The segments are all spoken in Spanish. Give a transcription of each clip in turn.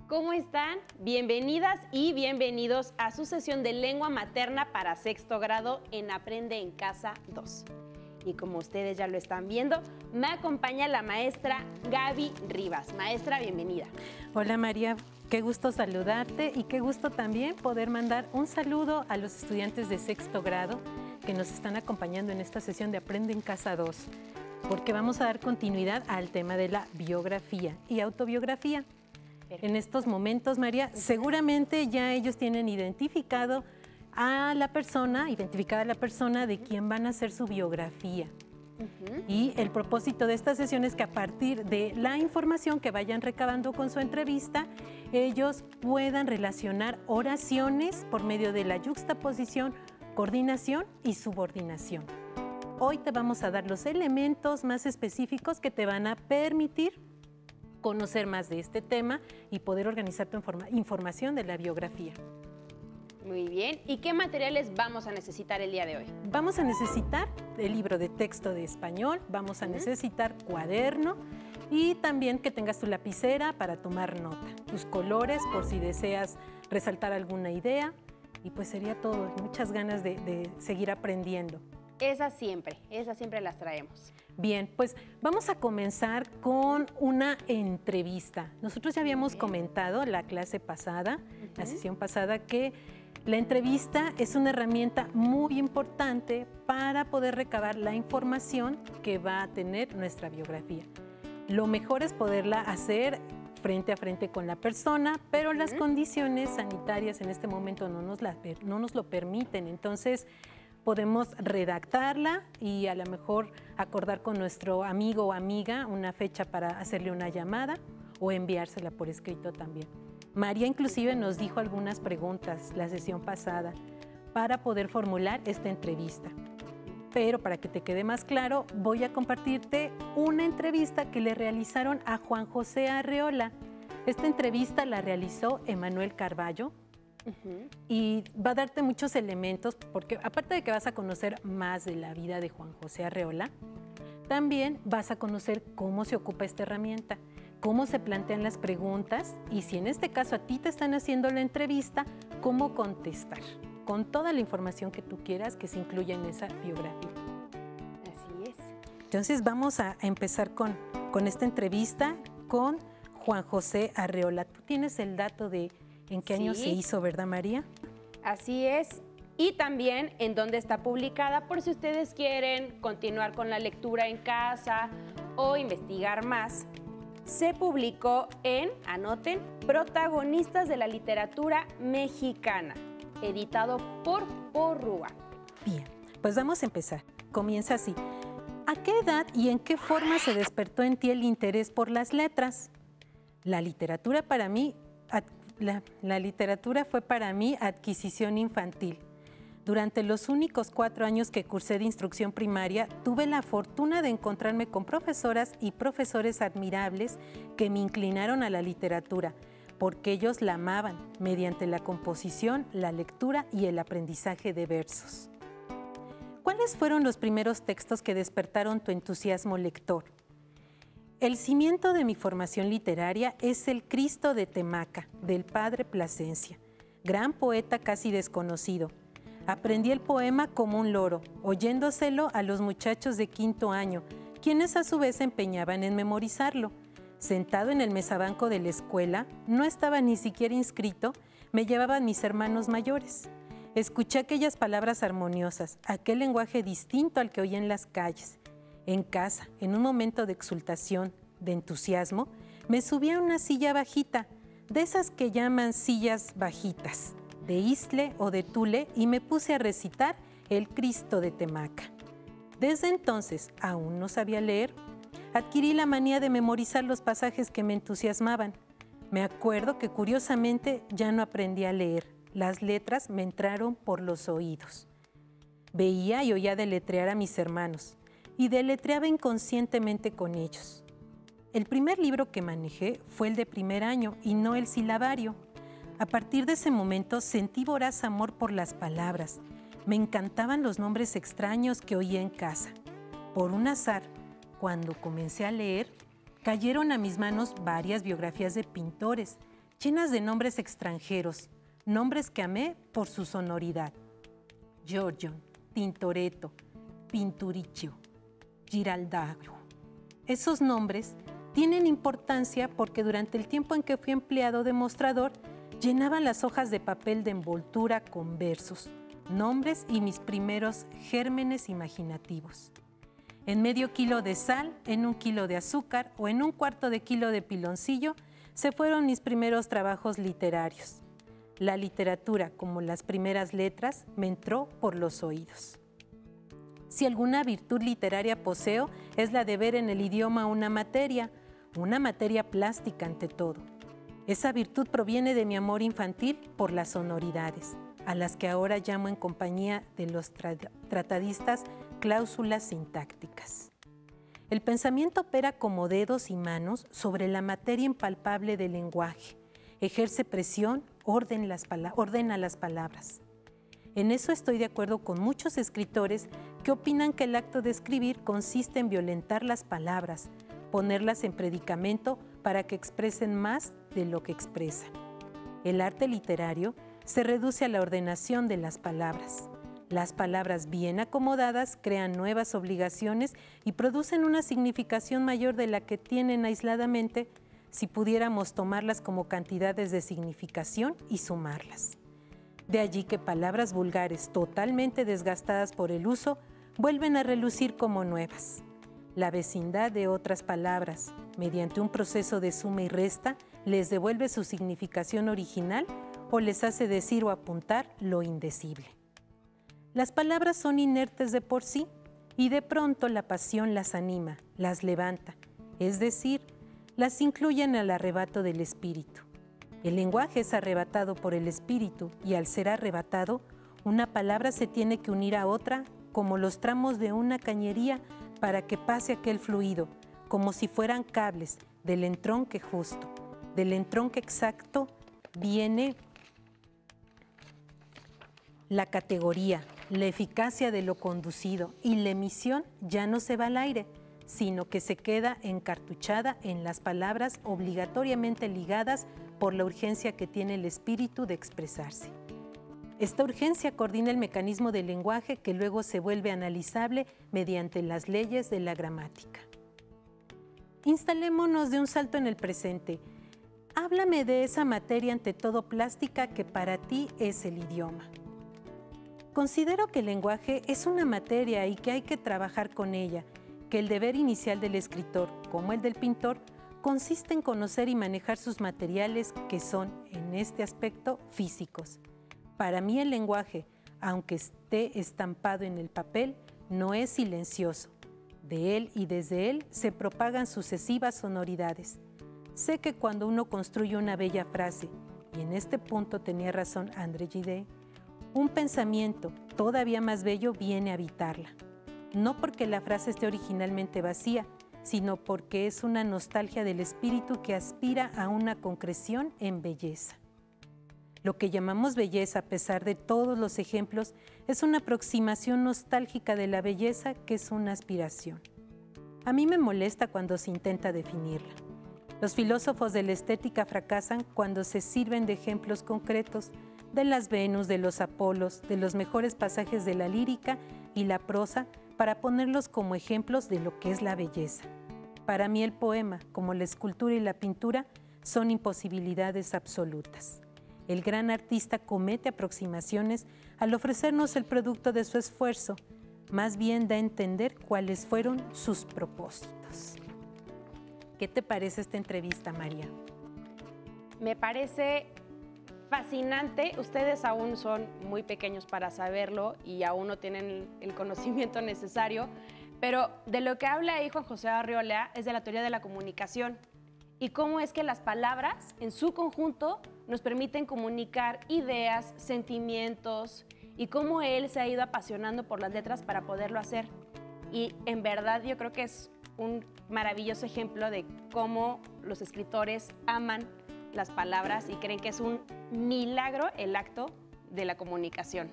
¿Cómo están? Bienvenidas y bienvenidos a su sesión de lengua materna para sexto grado en Aprende en Casa 2. Y como ustedes ya lo están viendo, me acompaña la maestra Gaby Rivas. Maestra, bienvenida. Hola María, qué gusto saludarte y qué gusto también poder mandar un saludo a los estudiantes de sexto grado que nos están acompañando en esta sesión de Aprende en Casa 2, porque vamos a dar continuidad al tema de la biografía y autobiografía. En estos momentos, María, seguramente ya ellos tienen identificada la persona de quien van a hacer su biografía. Y el propósito de esta sesión es que a partir de la información que vayan recabando con su entrevista, ellos puedan relacionar oraciones por medio de la yuxtaposición, coordinación y subordinación. Hoy te vamos a dar los elementos más específicos que te van a permitir conocer más de este tema y poder organizar tu información de la biografía. Muy bien. ¿Y qué materiales vamos a necesitar el día de hoy? Vamos a necesitar el libro de texto de español, vamos a necesitar cuaderno y también que tengas tu lapicera para tomar nota, tus colores por si deseas resaltar alguna idea y pues sería todo. Muchas ganas de seguir aprendiendo. Esas siempre las traemos. Bien, pues vamos a comenzar con una entrevista. Nosotros ya habíamos comentado la clase pasada, la sesión pasada, que la entrevista es una herramienta muy importante para poder recabar la información que va a tener nuestra biografía. Lo mejor es poderla hacer frente a frente con la persona, pero las condiciones sanitarias en este momento no nos lo permiten. Entonces, podemos redactarla y a lo mejor acordar con nuestro amigo o amiga una fecha para hacerle una llamada o enviársela por escrito también. María inclusive nos dijo algunas preguntas la sesión pasada para poder formular esta entrevista. Pero para que te quede más claro, voy a compartirte una entrevista que le realizaron a Juan José Arreola. Esta entrevista la realizó Emanuel Carballo. Y va a darte muchos elementos, porque aparte de que vas a conocer más de la vida de Juan José Arreola, también vas a conocer cómo se ocupa esta herramienta, cómo se plantean las preguntas y si en este caso a ti te están haciendo la entrevista, cómo contestar, con toda la información que tú quieras que se incluya en esa biografía. Así es. Entonces vamos a empezar con esta entrevista con Juan José Arreola. Tú tienes el dato de ¿en qué año se hizo, verdad, María? Así es. Y también en dónde está publicada, por si ustedes quieren continuar con la lectura en casa o investigar más. Se publicó en, anoten, Protagonistas de la Literatura Mexicana, editado por Porrúa. Bien, pues vamos a empezar. Comienza así. ¿A qué edad y en qué forma se despertó en ti el interés por las letras? La literatura fue para mí adquisición infantil. Durante los únicos 4 años que cursé de instrucción primaria, tuve la fortuna de encontrarme con profesoras y profesores admirables que me inclinaron a la literatura, porque ellos la amaban mediante la composición, la lectura y el aprendizaje de versos. ¿Cuáles fueron los primeros textos que despertaron tu entusiasmo lector? El cimiento de mi formación literaria es el Cristo de Temaca, del padre Plasencia, gran poeta casi desconocido. Aprendí el poema como un loro, oyéndoselo a los muchachos de 5º año, quienes a su vez se empeñaban en memorizarlo. Sentado en el mesabanco de la escuela, no estaba ni siquiera inscrito, me llevaban mis hermanos mayores. Escuché aquellas palabras armoniosas, aquel lenguaje distinto al que oía en las calles. En casa, en un momento de exultación, de entusiasmo, me subí a una silla bajita, de esas que llaman sillas bajitas, de Isle o de Tule, y me puse a recitar el Cristo de Temaca. Desde entonces, aún no sabía leer, adquirí la manía de memorizar los pasajes que me entusiasmaban. Me acuerdo que curiosamente ya no aprendí a leer, las letras me entraron por los oídos. Veía y oía deletrear a mis hermanos, y deletreaba inconscientemente con ellos. El primer libro que manejé fue el de 1er año y no el silabario. A partir de ese momento sentí voraz amor por las palabras. Me encantaban los nombres extraños que oía en casa. Por un azar, cuando comencé a leer, cayeron a mis manos varias biografías de pintores llenas de nombres extranjeros, nombres que amé por su sonoridad. Giorgio, Tintoretto, Pinturicchio, Giraldaro. Esos nombres tienen importancia porque durante el tiempo en que fui empleado de mostrador, llenaba las hojas de papel de envoltura con versos, nombres y mis primeros gérmenes imaginativos. En medio kilo de sal, en 1 kilo de azúcar o en 1/4 de kilo de piloncillo, se fueron mis primeros trabajos literarios. La literatura, como las primeras letras, me entró por los oídos. Si alguna virtud literaria poseo, es la de ver en el idioma una materia plástica ante todo. Esa virtud proviene de mi amor infantil por las sonoridades, a las que ahora llamo en compañía de los tratadistas cláusulas sintácticas. El pensamiento opera como dedos y manos sobre la materia impalpable del lenguaje, ejerce presión, ordena las palabras. En eso estoy de acuerdo con muchos escritores que opinan que el acto de escribir consiste en violentar las palabras, ponerlas en predicamento para que expresen más de lo que expresan. El arte literario se reduce a la ordenación de las palabras. Las palabras bien acomodadas crean nuevas obligaciones y producen una significación mayor de la que tienen aisladamente si pudiéramos tomarlas como cantidades de significación y sumarlas. De allí que palabras vulgares totalmente desgastadas por el uso vuelven a relucir como nuevas. La vecindad de otras palabras, mediante un proceso de suma y resta, les devuelve su significación original o les hace decir o apuntar lo indecible. Las palabras son inertes de por sí y de pronto la pasión las anima, las levanta, es decir, las incluye en el arrebato del espíritu. El lenguaje es arrebatado por el espíritu y al ser arrebatado, una palabra se tiene que unir a otra como los tramos de una cañería para que pase aquel fluido, como si fueran cables del entronque justo. Del entronque exacto viene la categoría, la eficacia de lo conducido y la emisión ya no se va al aire, sino que se queda encartuchada en las palabras obligatoriamente ligadas por la urgencia que tiene el espíritu de expresarse. Esta urgencia coordina el mecanismo del lenguaje que luego se vuelve analizable mediante las leyes de la gramática. Instalémonos de un salto en el presente. Háblame de esa materia ante todo plástica que para ti es el idioma. Considero que el lenguaje es una materia y que hay que trabajar con ella, que el deber inicial del escritor, como el del pintor, consiste en conocer y manejar sus materiales que son, en este aspecto, físicos. Para mí el lenguaje, aunque esté estampado en el papel, no es silencioso. De él y desde él se propagan sucesivas sonoridades. Sé que cuando uno construye una bella frase, y en este punto tenía razón André Gide, un pensamiento todavía más bello viene a habitarla. No porque la frase esté originalmente vacía, sino porque es una nostalgia del espíritu que aspira a una concreción en belleza. Lo que llamamos belleza, a pesar de todos los ejemplos, es una aproximación nostálgica de la belleza que es una aspiración. A mí me molesta cuando se intenta definirla. Los filósofos de la estética fracasan cuando se sirven de ejemplos concretos, de las Venus, de los Apolos, de los mejores pasajes de la lírica y la prosa, para ponerlos como ejemplos de lo que es la belleza. Para mí el poema, como la escultura y la pintura, son imposibilidades absolutas. El gran artista comete aproximaciones al ofrecernos el producto de su esfuerzo, más bien da a entender cuáles fueron sus propósitos. ¿Qué te parece esta entrevista, María? Me parece fascinante. Ustedes aún son muy pequeños para saberlo y aún no tienen el conocimiento necesario, pero de lo que habla ahí Juan José Arriola es de la teoría de la comunicación y cómo es que las palabras en su conjunto nos permiten comunicar ideas, sentimientos y cómo él se ha ido apasionando por las letras para poderlo hacer. Y en verdad yo creo que es un maravilloso ejemplo de cómo los escritores aman las palabras y creen que es un milagro el acto de la comunicación.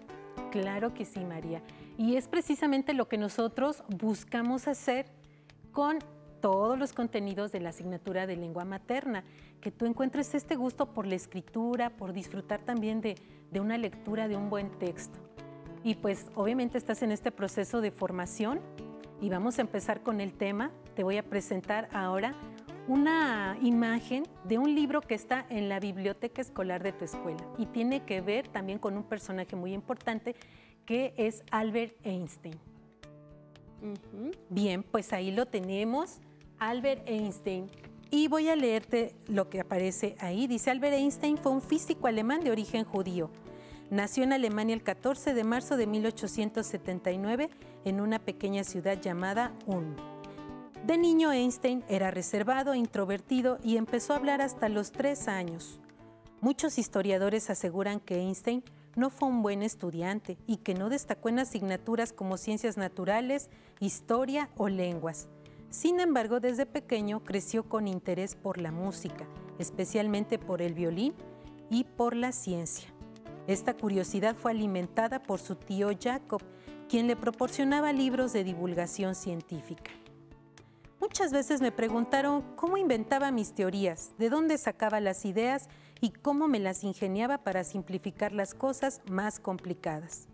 Claro que sí, María. Y es precisamente lo que nosotros buscamos hacer con todos los contenidos de la asignatura de lengua materna, que tú encuentres este gusto por la escritura, por disfrutar también de una lectura de un buen texto. Y pues obviamente estás en este proceso de formación y vamos a empezar con el tema. Te voy a presentar ahora una imagen de un libro que está en la biblioteca escolar de tu escuela y tiene que ver también con un personaje muy importante que es Albert Einstein. Bien, pues ahí lo tenemos, Albert Einstein. Y voy a leerte lo que aparece ahí. Dice, Albert Einstein fue un físico alemán de origen judío. Nació en Alemania el 14 de marzo de 1879 en una pequeña ciudad llamada Ulm. De niño, Einstein era reservado, introvertido y empezó a hablar hasta los 3 años. Muchos historiadores aseguran que Einstein no fue un buen estudiante y que no destacó en asignaturas como ciencias naturales, historia o lenguas. Sin embargo, desde pequeño creció con interés por la música, especialmente por el violín y por la ciencia. Esta curiosidad fue alimentada por su tío Jacob, quien le proporcionaba libros de divulgación científica. Muchas veces me preguntaron cómo inventaba mis teorías, de dónde sacaba las ideas y cómo me las ingeniaba para simplificar las cosas más complicadas.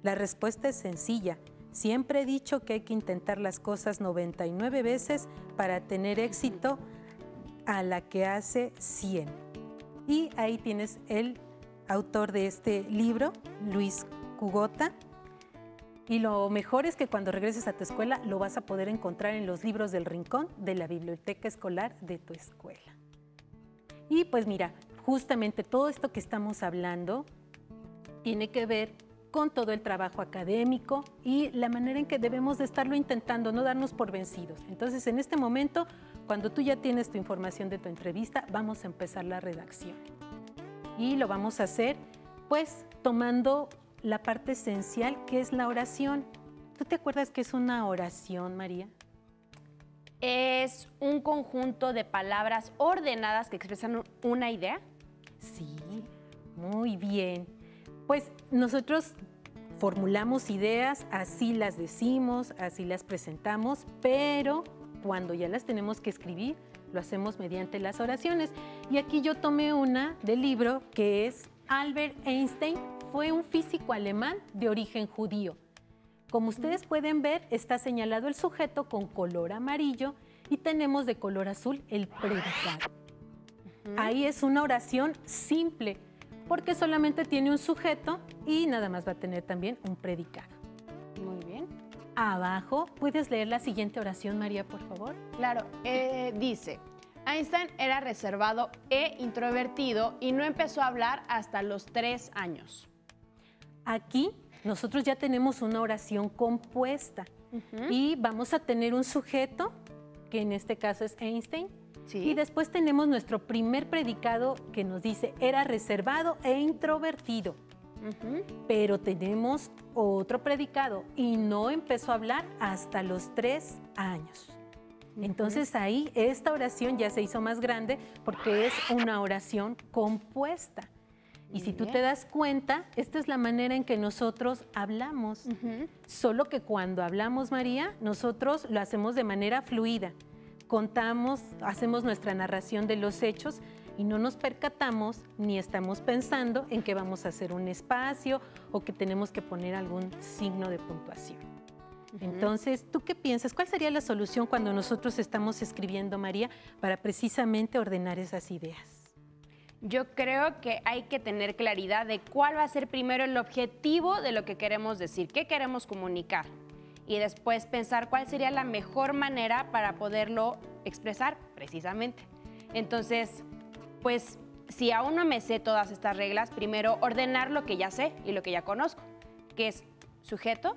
La respuesta es sencilla. Siempre he dicho que hay que intentar las cosas 99 veces para tener éxito a la que hace 100. Y ahí tienes el autor de este libro, Luis Cugota. Y lo mejor es que cuando regreses a tu escuela lo vas a poder encontrar en los libros del rincón de la biblioteca escolar de tu escuela. Y pues mira, justamente todo esto que estamos hablando tiene que ver con todo el trabajo académico y la manera en que debemos de estarlo intentando, no darnos por vencidos. Entonces, en este momento, cuando tú ya tienes tu información de tu entrevista, vamos a empezar la redacción. Y lo vamos a hacer, pues, tomando la parte esencial, que es la oración. ¿Tú te acuerdas qué es una oración, María? Es un conjunto de palabras ordenadas que expresan una idea. Sí, muy bien. Pues nosotros formulamos ideas, así las decimos, así las presentamos, pero cuando ya las tenemos que escribir, lo hacemos mediante las oraciones. Y aquí yo tomé una del libro que es Albert Einstein fue un físico alemán de origen judío. Como ustedes pueden ver, está señalado el sujeto con color amarillo y tenemos de color azul el predicado. Ahí es una oración simple, porque solamente tiene un sujeto y nada más va a tener también un predicado. Muy bien. Abajo, ¿puedes leer la siguiente oración, María, por favor? Claro, dice, Einstein era reservado e introvertido y no empezó a hablar hasta los 3 años. Aquí nosotros ya tenemos una oración compuesta y vamos a tener un sujeto, que en este caso es Einstein, y después tenemos nuestro primer predicado que nos dice era reservado e introvertido. Pero tenemos otro predicado y no empezó a hablar hasta los 3 años. Entonces ahí esta oración ya se hizo más grande porque es una oración compuesta. Y si tú te das cuenta, esta es la manera en que nosotros hablamos. Solo que cuando hablamos, María, nosotros lo hacemos de manera fluida. Contamos, hacemos nuestra narración de los hechos y no nos percatamos ni estamos pensando en que vamos a hacer un espacio o que tenemos que poner algún signo de puntuación. Entonces, ¿tú qué piensas? ¿Cuál sería la solución cuando nosotros estamos escribiendo, María, para precisamente ordenar esas ideas? Yo creo que hay que tener claridad de cuál va a ser primero el objetivo de lo que queremos decir, qué queremos comunicar. Y después pensar cuál sería la mejor manera para poderlo expresar precisamente. Entonces, pues si aún no me sé todas estas reglas, primero ordenar lo que ya sé y lo que ya conozco, que es sujeto,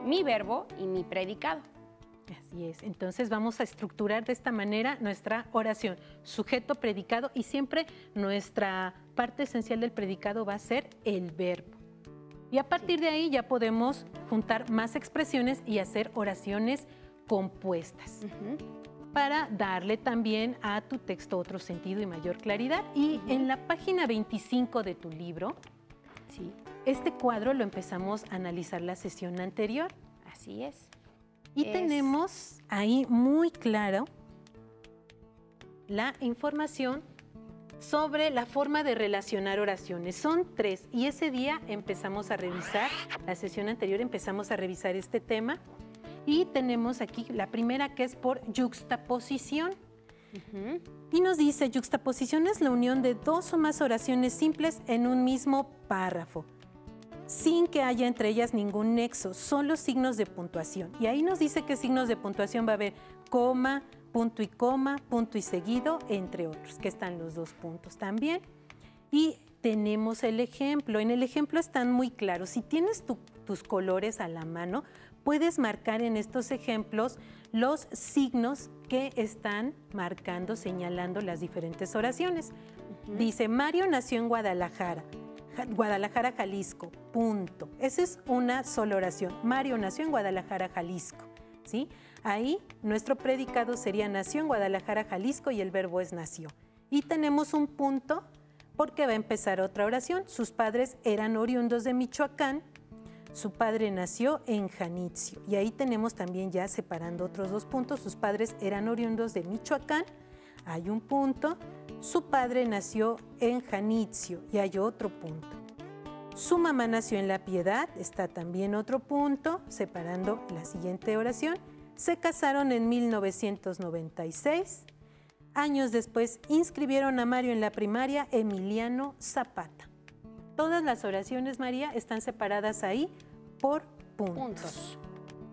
mi verbo y mi predicado. Así es. Entonces vamos a estructurar de esta manera nuestra oración. Sujeto, predicado y siempre nuestra parte esencial del predicado va a ser el verbo. Y a partir de ahí ya podemos juntar más expresiones y hacer oraciones compuestas para darle también a tu texto otro sentido y mayor claridad. Y en la página 25 de tu libro, este cuadro lo empezamos a analizar la sesión anterior. Así es. Y tenemos ahí muy claro la información sobre la forma de relacionar oraciones. Son 3 y ese día empezamos a revisar, la sesión anterior empezamos a revisar este tema y tenemos aquí la primera que es por yuxtaposición. Y nos dice, yuxtaposición es la unión de 2 o más oraciones simples en un mismo párrafo, sin que haya entre ellas ningún nexo, solo signos de puntuación. Y ahí nos dice qué signos de puntuación va a haber: coma, punto y seguido, entre otros, que están los 2 puntos también. Y tenemos el ejemplo. En el ejemplo están muy claros. Si tienes tus colores a la mano, puedes marcar en estos ejemplos los signos que están marcando, señalando las diferentes oraciones. Dice, Mario nació en Guadalajara, Jalisco, punto. Esa es una sola oración. Mario nació en Guadalajara, Jalisco, ¿sí? Ahí nuestro predicado sería nació en Guadalajara, Jalisco y el verbo es nació. Y tenemos un punto porque va a empezar otra oración. Sus padres eran oriundos de Michoacán. Su padre nació en Janitzio. Y ahí tenemos también ya separando otros 2 puntos. Sus padres eran oriundos de Michoacán. Hay un punto. Su padre nació en Janitzio y hay otro punto. Su mamá nació en La Piedad. Está también otro punto, separando la siguiente oración. Se casaron en 1996. Años después inscribieron a Mario en la primaria Emiliano Zapata. Todas las oraciones, María, están separadas ahí por puntos.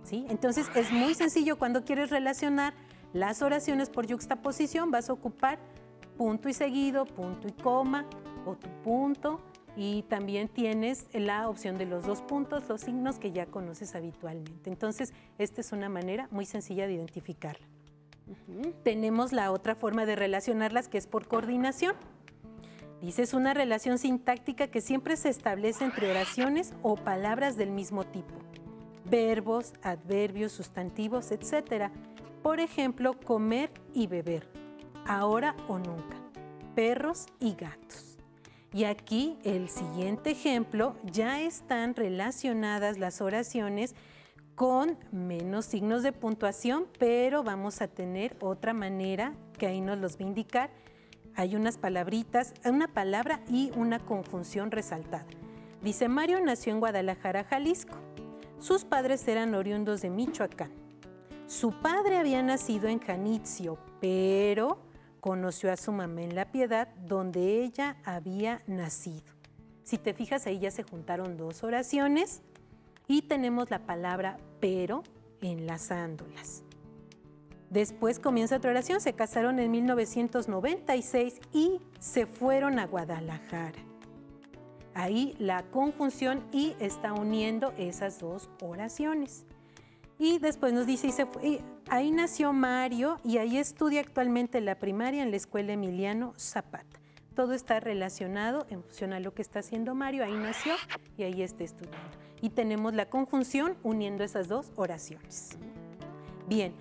¿Sí? Entonces es muy sencillo cuando quieres relacionar las oraciones por yuxtaposición, vas a ocupar punto y seguido, punto y coma o tu punto. Y también tienes la opción de los 2 puntos, los signos que ya conoces habitualmente. Entonces, esta es una manera muy sencilla de identificarla. Tenemos la otra forma de relacionarlas, que es por coordinación. Dice, es una relación sintáctica que siempre se establece entre oraciones o palabras del mismo tipo. Verbos, adverbios, sustantivos, etc. Por ejemplo, comer y beber. Ahora o nunca. Perros y gatos. Y aquí el siguiente ejemplo, ya están relacionadas las oraciones con menos signos de puntuación, pero vamos a tener otra manera que ahí nos los va a indicar. Hay unas palabritas, una palabra y una conjunción resaltada. Dice, Mario nació en Guadalajara, Jalisco. Sus padres eran oriundos de Michoacán. Su padre había nacido en Janitzio, pero conoció a su mamá en La Piedad, donde ella había nacido. Si te fijas, ahí ya se juntaron 2 oraciones y tenemos la palabra pero enlazándolas. Después comienza otra oración, se casaron en 1996 y se fueron a Guadalajara. Ahí la conjunción y está uniendo esas 2 oraciones. Y después nos dice, ahí nació Mario y ahí estudia actualmente la primaria en la escuela Emiliano Zapata. Todo está relacionado en función a lo que está haciendo Mario, ahí nació y ahí está estudiando. Y tenemos la conjunción uniendo esas 2 oraciones. Bien,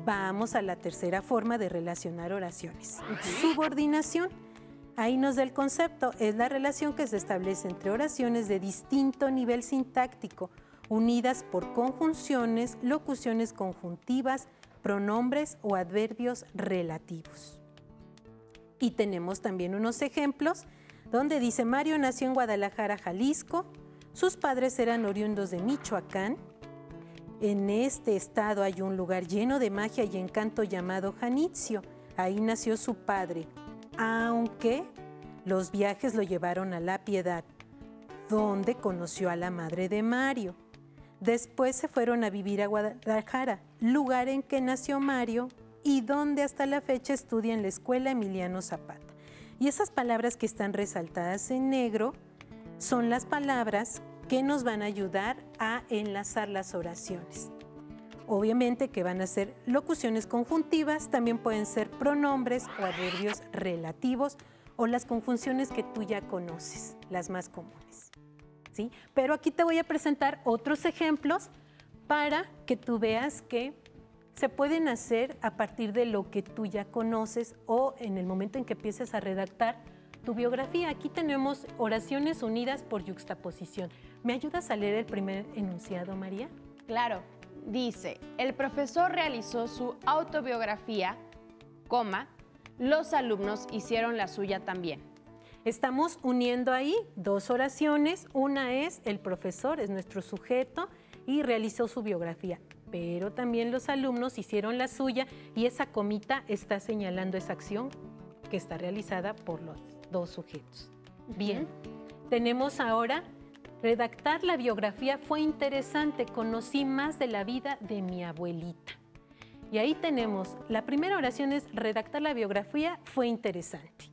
vamos a la tercera forma de relacionar oraciones. Subordinación. Ahí nos da el concepto, es la relación que se establece entre oraciones de distinto nivel sintáctico, unidas por conjunciones, locuciones conjuntivas, pronombres o adverbios relativos. Y tenemos también unos ejemplos donde dice, Mario nació en Guadalajara, Jalisco, sus padres eran oriundos de Michoacán. En este estado hay un lugar lleno de magia y encanto llamado Janitzio. Ahí nació su padre, aunque los viajes lo llevaron a La Piedad, donde conoció a la madre de Mario. Después se fueron a vivir a Guadalajara, lugar en que nació Mario y donde hasta la fecha estudia en la escuela Emiliano Zapata. Y esas palabras que están resaltadas en negro son las palabras que nos van a ayudar a enlazar las oraciones. Obviamente que van a ser locuciones conjuntivas, también pueden ser pronombres o adverbios relativos o las conjunciones que tú ya conoces, las más comunes. ¿Sí? Pero aquí te voy a presentar otros ejemplos para que tú veas que se pueden hacer a partir de lo que tú ya conoces o en el momento en que empieces a redactar tu biografía. Aquí tenemos oraciones unidas por yuxtaposición. ¿Me ayudas a leer el primer enunciado, María? Claro. Dice, el profesor realizó su autobiografía, coma, los alumnos hicieron la suya también. Estamos uniendo ahí dos oraciones. Una es el profesor, es nuestro sujeto, y realizó su biografía. Pero también los alumnos hicieron la suya y esa comita está señalando esa acción que está realizada por los dos sujetos. Bien, tenemos ahora redactar la biografía. Fue interesante, conocí más de la vida de mi abuelita. Y ahí tenemos, la primera oración es redactar la biografía, fue interesante.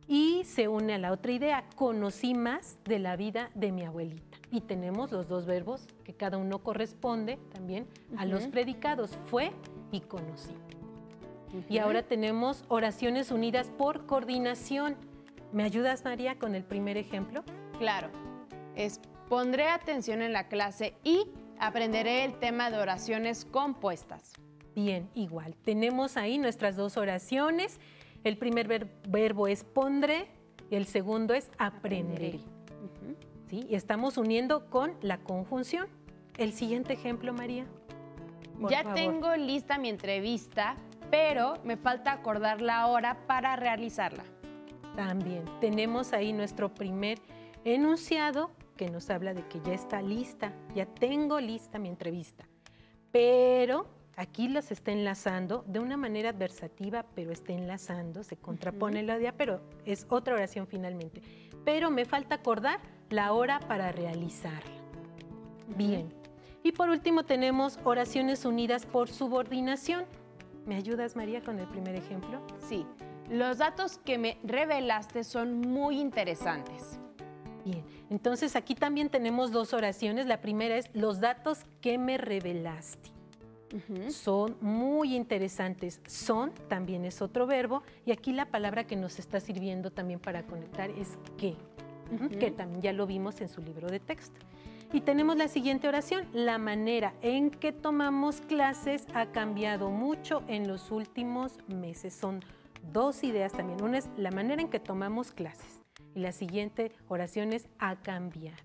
Y se une a la otra idea, conocí más de la vida de mi abuelita. Y tenemos los dos verbos que cada uno corresponde también a los predicados, fue y conocí. Y ahora tenemos oraciones unidas por coordinación. ¿Me ayudas, María, con el primer ejemplo? Claro, pondré atención en la clase y aprenderé el tema de oraciones compuestas. Bien, igual. Tenemos ahí nuestras dos oraciones. El primer verbo es pondré y el segundo es aprenderé. ¿Sí? Y estamos uniendo con la conjunción. El siguiente ejemplo, María. Ya tengo lista mi entrevista, pero me falta acordar la hora para realizarla. También tenemos ahí nuestro primer enunciado que nos habla de que ya está lista, ya tengo lista mi entrevista. Pero aquí las está enlazando de una manera adversativa, pero está enlazando, se contrapone la idea, pero es otra oración finalmente. Pero me falta acordar la hora para realizarla. Bien. Y por último tenemos oraciones unidas por subordinación. ¿Me ayudas, María, con el primer ejemplo? Sí. Los datos que me revelaste son muy interesantes. Bien, entonces aquí también tenemos dos oraciones. La primera es los datos que me revelaste. Son muy interesantes. Son también es otro verbo y aquí la palabra que nos está sirviendo también para conectar es que también ya lo vimos en su libro de texto. Y tenemos la siguiente oración. La manera en que tomamos clases ha cambiado mucho en los últimos meses. Son dos ideas también. Una es la manera en que tomamos clases y la siguiente oración es ha cambiado.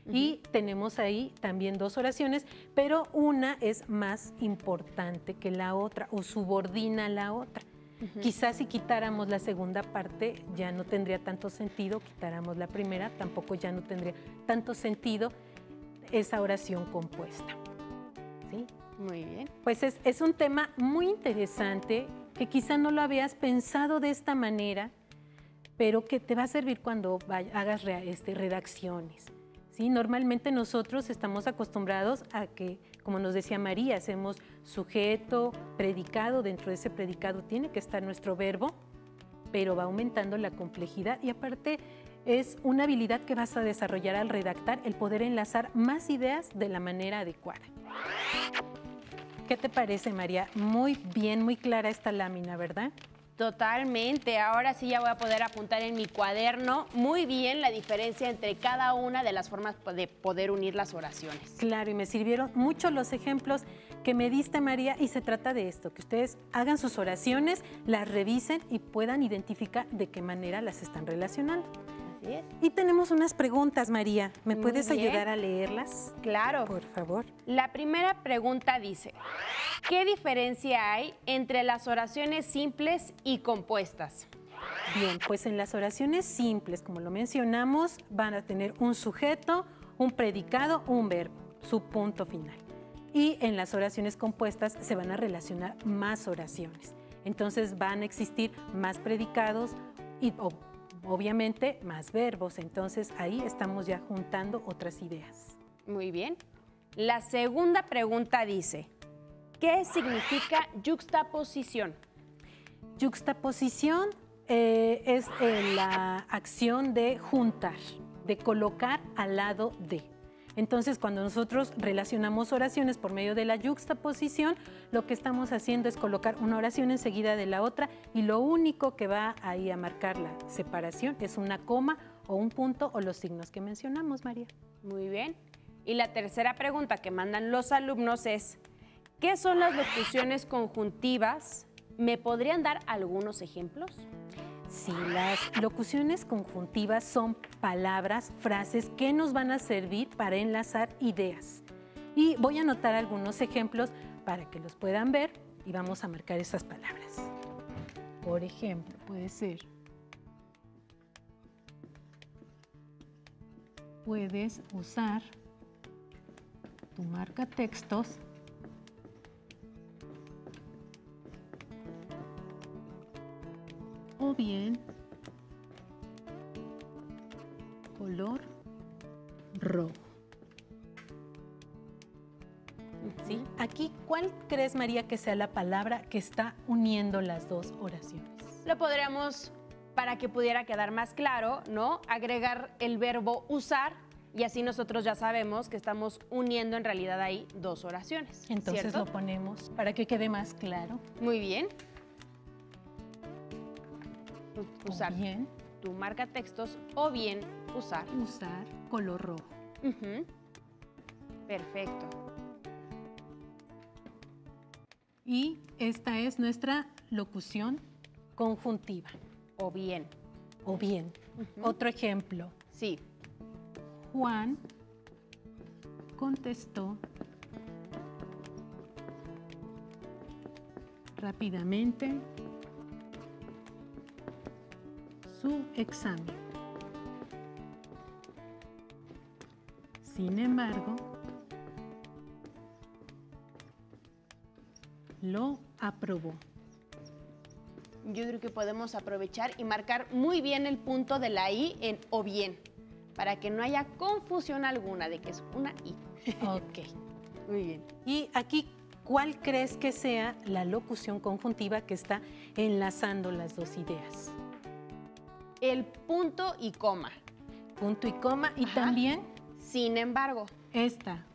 Y tenemos ahí también dos oraciones, pero una es más importante que la otra o subordina a la otra. Quizás si quitáramos la segunda parte ya no tendría tanto sentido, quitáramos la primera, tampoco ya no tendría tanto sentido esa oración compuesta. ¿Sí? Muy bien. Pues es un tema muy interesante que quizá no lo habías pensado de esta manera, pero que te va a servir cuando hagas redacciones. ¿Sí? Normalmente nosotros estamos acostumbrados a que, como nos decía María, hacemos sujeto, predicado, dentro de ese predicado tiene que estar nuestro verbo, pero va aumentando la complejidad y aparte es una habilidad que vas a desarrollar al redactar, el poder enlazar más ideas de la manera adecuada. ¿Qué te parece, María? Muy bien, muy clara esta lámina, ¿verdad? Totalmente. Ahora sí ya voy a poder apuntar en mi cuaderno muy bien la diferencia entre cada una de las formas de poder unir las oraciones. Claro, y me sirvieron mucho los ejemplos que me diste, María, y se trata de esto, que ustedes hagan sus oraciones, las revisen y puedan identificar de qué manera las están relacionando. Así es. Y tenemos unas preguntas, María. ¿Me puedes ayudar a leerlas? Claro. Por favor. La primera pregunta dice, ¿qué diferencia hay entre las oraciones simples y compuestas? Bien, pues en las oraciones simples, como lo mencionamos, van a tener un sujeto, un predicado, un verbo, su punto final. Y en las oraciones compuestas se van a relacionar más oraciones. Entonces van a existir más predicados y obviamente más verbos. Entonces ahí estamos ya juntando otras ideas. Muy bien. La segunda pregunta dice, ¿qué significa yuxtaposición? Yuxtaposición es la acción de juntar, de colocar al lado de. Entonces, cuando nosotros relacionamos oraciones por medio de la yuxtaposición, lo que estamos haciendo es colocar una oración enseguida de la otra y lo único que va ahí a marcar la separación es una coma o un punto o los signos que mencionamos, María. Muy bien. Y la tercera pregunta que mandan los alumnos es, ¿qué son las locuciones conjuntivas? ¿Me podrían dar algunos ejemplos? Sí, las locuciones conjuntivas son palabras, frases que nos van a servir para enlazar ideas. Y voy a anotar algunos ejemplos para que los puedan ver y vamos a marcar esas palabras. Por ejemplo, puede ser, puedes usar tu marcatextos o bien color rojo. ¿Sí? Aquí, ¿cuál crees, María, que sea la palabra que está uniendo las dos oraciones? Lo podríamos, para que pudiera quedar más claro, ¿no? Agregar el verbo usar y así nosotros ya sabemos que estamos uniendo en realidad ahí dos oraciones. Entonces ¿cierto? lo ponemos para que quede más claro. Muy bien. Usar O bien, tu marcatextos o bien usar. usar color rojo. Ujú. Perfecto. Y esta es nuestra locución conjuntiva. O bien. O bien, Ujú. otro ejemplo. Sí. Juan contestó rápidamente su examen. Sin embargo, lo aprobó. Yo creo que podemos aprovechar y marcar muy bien el punto de la I en o bien, para que no haya confusión alguna de que es una I. Ok. Muy bien. Y aquí, ¿cuál crees que sea la locución conjuntiva que está enlazando las dos ideas? El punto y coma. Punto y coma. Y Ajá. también Sin embargo. esta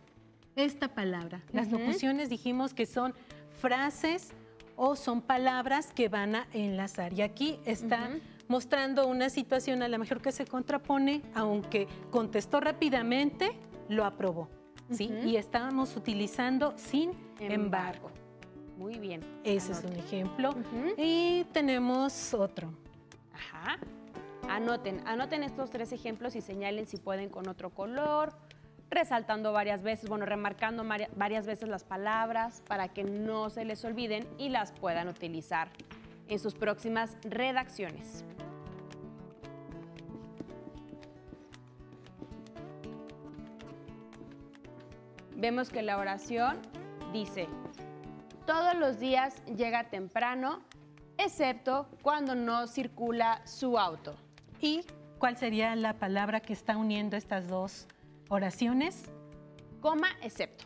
palabra. Las Ujú. locuciones dijimos que son frases o son palabras que van a enlazar. Y aquí está Ujú. mostrando una situación a lo mejor que se contrapone, aunque contestó rápidamente, lo aprobó. ¿Sí? Ujú. Y estábamos utilizando sin embargo. Muy bien. Ese es un Anoten. ejemplo. Ujú. Y tenemos otro. Ajá. Anoten estos tres ejemplos y señalen si pueden con otro color, resaltando varias veces, remarcando varias veces las palabras para que no se les olviden y las puedan utilizar en sus próximas redacciones. Vemos que la oración dice, todos los días llega temprano, excepto cuando no circula su auto. ¿Y cuál sería la palabra que está uniendo estas dos oraciones? Coma, excepto.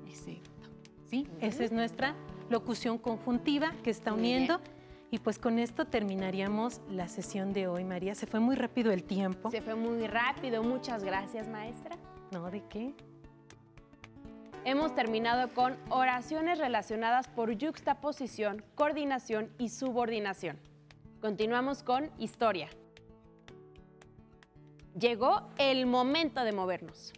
Excepto. ¿Sí? Esa es nuestra locución conjuntiva que está Muy uniendo. Y pues con esto terminaríamos la sesión de hoy, María. Se fue muy rápido el tiempo. Se fue muy rápido. Muchas gracias, maestra. No, ¿de qué? Hemos terminado con oraciones relacionadas por yuxtaposición, coordinación y subordinación. Continuamos con historia. Llegó el momento de movernos.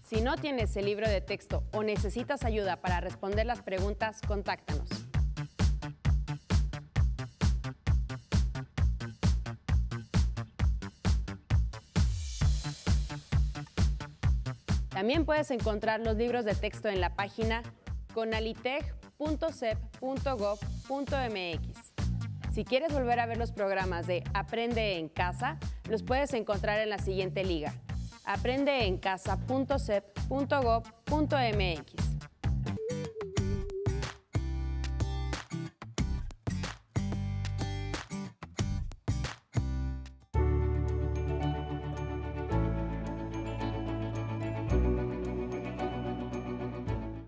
Si no tienes el libro de texto o necesitas ayuda para responder las preguntas, contáctanos. También puedes encontrar los libros de texto en la página conaliteg.sep.gov.mx. Si quieres volver a ver los programas de Aprende en Casa, los puedes encontrar en la siguiente liga: aprendeencasa.sep.gov.mx.